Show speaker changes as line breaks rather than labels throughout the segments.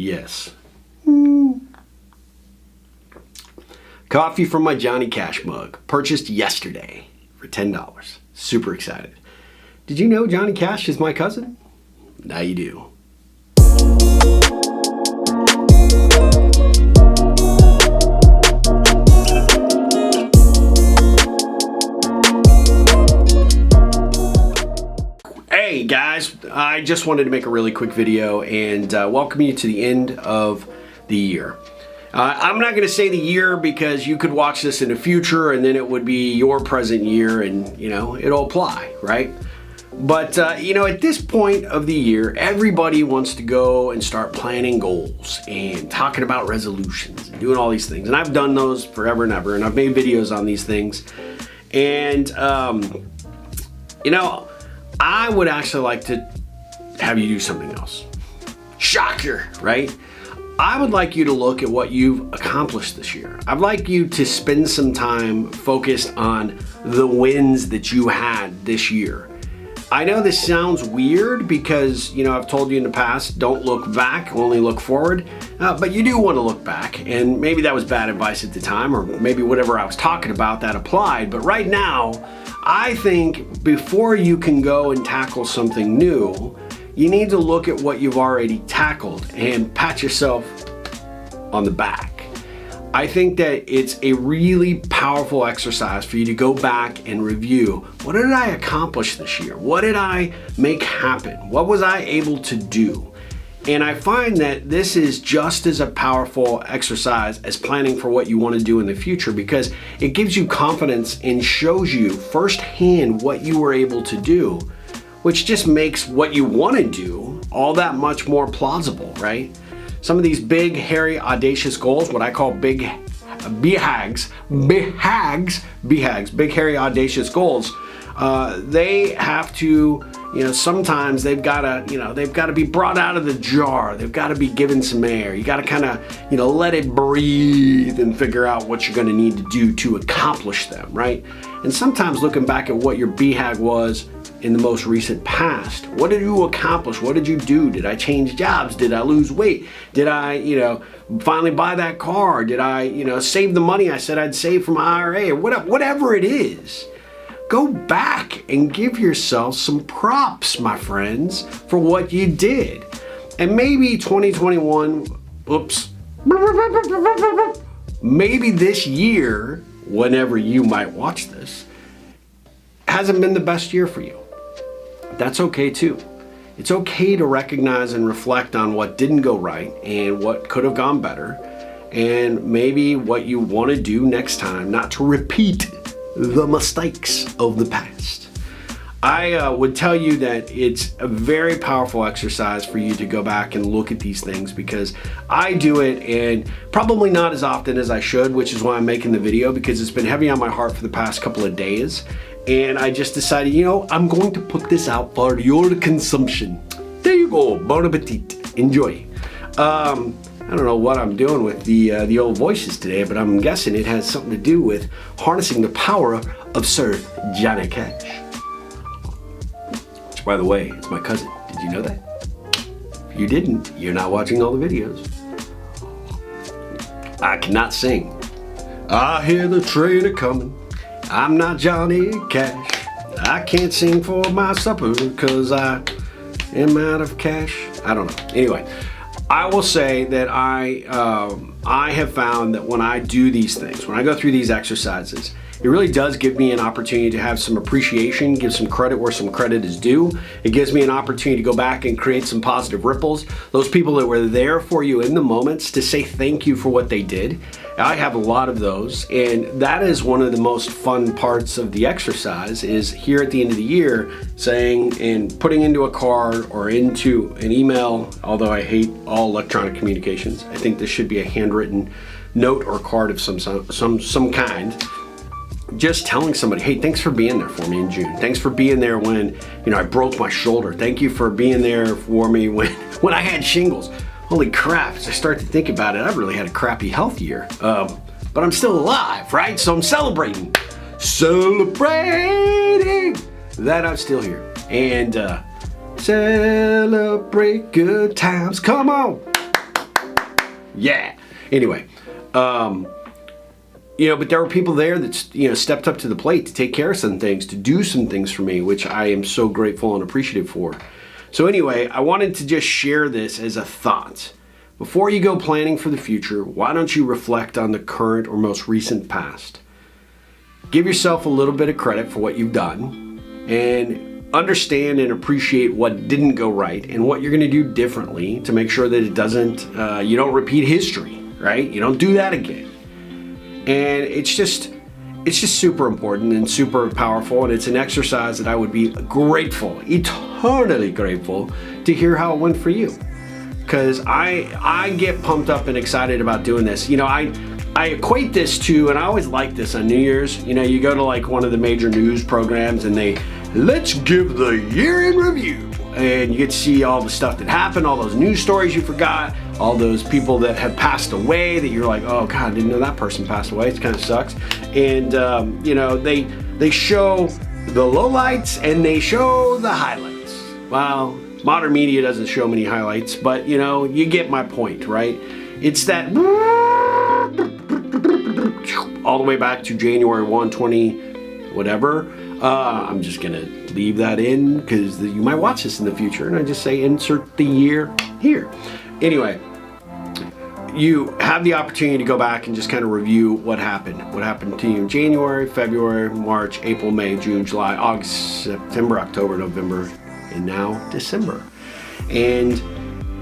Yes. Coffee from my Johnny Cash mug, purchased yesterday for $10. Super excited. Did you know Johnny Cash is my cousin? Now you do. Hey guys, I just wanted to make a really quick video and welcome you to the end of the year. I'm not going to say the year because you could watch this in the future and then it would be your present year and, you know, it'll apply, right? But, you know, at this point of the year, everybody wants to go and start planning goals and talking about resolutions and doing all these things. And I've done those forever and ever, and I've made videos on these things. And, you know, I would actually like to have you do something else. Shocker, right? I would like you to look at what you've accomplished this year. I'd like you to spend some time focused on the wins that you had this year. I know this sounds weird because, you know, I've told you in the past, don't look back, only look forward. But you do want to look back, and maybe that was bad advice at the time, or maybe whatever I was talking about that applied. But right now, I think before you can go and tackle something new, you need to look at what you've already tackled and pat yourself on the back. I think that it's a really powerful exercise for you to go back and review, what did I accomplish this year? What did I make happen? What was I able to do? And I find that this is just as a powerful exercise as planning for what you want to do in the future, because it gives you confidence and shows you firsthand what you were able to do, which just makes what you want to do all that much more plausible, right? Some of these big, hairy, audacious goals, what I call big BHAGs, big, hairy, audacious goals, they have to, you know, sometimes they've got to be brought out of the jar. They've got to be given some air. You got to kind of, you know, let it breathe and figure out what you're going to need to do to accomplish them, right? And sometimes looking back at what your BHAG was in the most recent past, what did you accomplish? What did you do? Did I change jobs? Did I lose weight? Did I, you know, finally buy that car? Did I, you know, save the money I said I'd save from IRA, or whatever it is? Go back and give yourself some props, my friends, for what you did. And maybe 2021, maybe this year, whenever you might watch this, hasn't been the best year for you. That's okay too. It's okay to recognize and reflect on what didn't go right and what could have gone better, and maybe what you want to do next time, not to repeat the mistakes of the past. I would tell you that it's a very powerful exercise for you to go back and look at these things, because I do it, and probably not as often as I should, which is why I'm making the video, because it's been heavy on my heart for the past couple of days. And I just decided, you know, I'm going to put this out for your consumption. There you go, bon appetit, enjoy. I don't know what I'm doing with the old voices today, but I'm guessing it has something to do with harnessing the power of Sir Johnny Cash. Which, by the way, is my cousin. Did you know that? If you didn't, you're not watching all the videos. I cannot sing. I hear the train a-coming. I'm not Johnny Cash. I can't sing for my supper because I am out of cash. I don't know. Anyway, I will say that I have found that when I do these things, when I go through these exercises, it really does give me an opportunity to have some appreciation, give some credit where some credit is due. It gives me an opportunity to go back and create some positive ripples. Those people that were there for you in the moments to say thank you for what they did. I have a lot of those, and that is one of the most fun parts of the exercise, is here at the end of the year saying and putting into a card or into an email, although I hate all electronic communications. I think this should be a handwritten note or card of some kind. Just telling somebody, hey, thanks for being there for me in June. Thanks for being there when, you know, I broke my shoulder. Thank you for being there for me when I had shingles. Holy crap, as I start to think about it, I've really had a crappy health year. But I'm still alive, right? So I'm celebrating that I'm still here. And celebrate good times. Come on. Yeah. Anyway, but there were people there that, stepped up to the plate to take care of some things, to do some things for me, which I am so grateful and appreciative for. So anyway, I wanted to just share this as a thought. Before you go planning for the future, why don't you reflect on the current or most recent past? Give yourself a little bit of credit for what you've done and understand and appreciate what didn't go right and what you're going to do differently to make sure that it doesn't, you don't repeat history, right? You don't do that again. And it's just super important and super powerful, and it's an exercise that I would be grateful, eternally grateful, to hear how it went for you. Because I get pumped up and excited about doing this. I equate this to, and I always like this on New Year's, you go to like one of the major news programs and let's give the year in review. And you get to see all the stuff that happened, all those news stories you forgot, all those people that have passed away that you're like, oh God, I didn't know that person passed away. It kind of sucks. And, they show the lowlights and they show the highlights. Well, modern media doesn't show many highlights, but you get my point, right? It's that all the way back to January 1, 20, whatever. I'm just gonna leave that in because you might watch this in the future, and I just say insert the year here. Anyway, you have the opportunity to go back and just kind of review what happened to you in January, February, March, April, May, June, July, August, September, October, November, and now December. And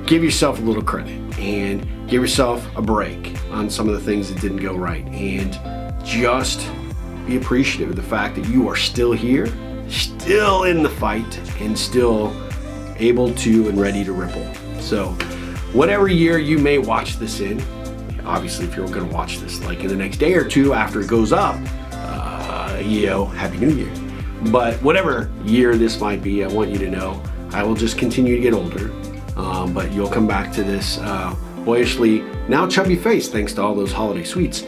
give yourself a little credit and give yourself a break on some of the things that didn't go right, and just be appreciative of the fact that you are still here, still in the fight, and still able to and ready to ripple. So whatever year you may watch this in, obviously if you're going to watch this like in the next day or two after it goes up, Happy New Year. But whatever year this might be, I want you to know I will just continue to get older, but you'll come back to this boyishly now chubby face thanks to all those holiday sweets.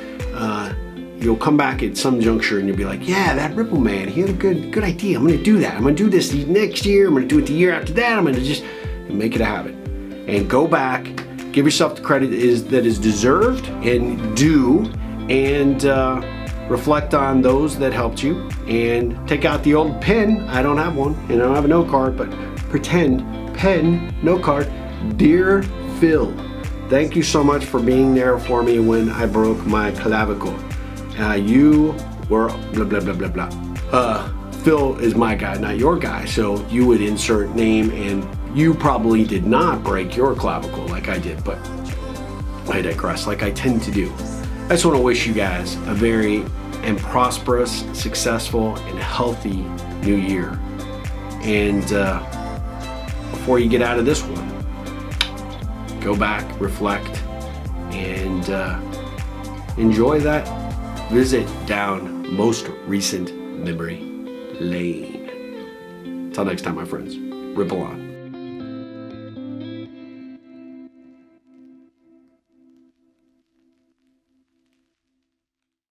You'll come back at some juncture and you'll be like, yeah, that Ripple man, he had a good idea. I'm going to do that. I'm going to do this next year. I'm going to do it the year after that. I'm going to just make it a habit. And go back, give yourself the credit that is deserved, and do, and reflect on those that helped you, and take out the old pen. I don't have one, and I don't have a note card, but pretend pen, note card. Dear Phil, thank you so much for being there for me when I broke my clavicle. You were blah, blah, blah, blah, blah. Phil is my guy, not your guy, so you would insert name, and you probably did not break your clavicle like I did, but I digress, like I tend to do. I just want to wish you guys a very prosperous, successful, and healthy new year. And before you get out of this one, go back, reflect, and enjoy that visit down most recent memory lane. Until next time, my friends, ripple on.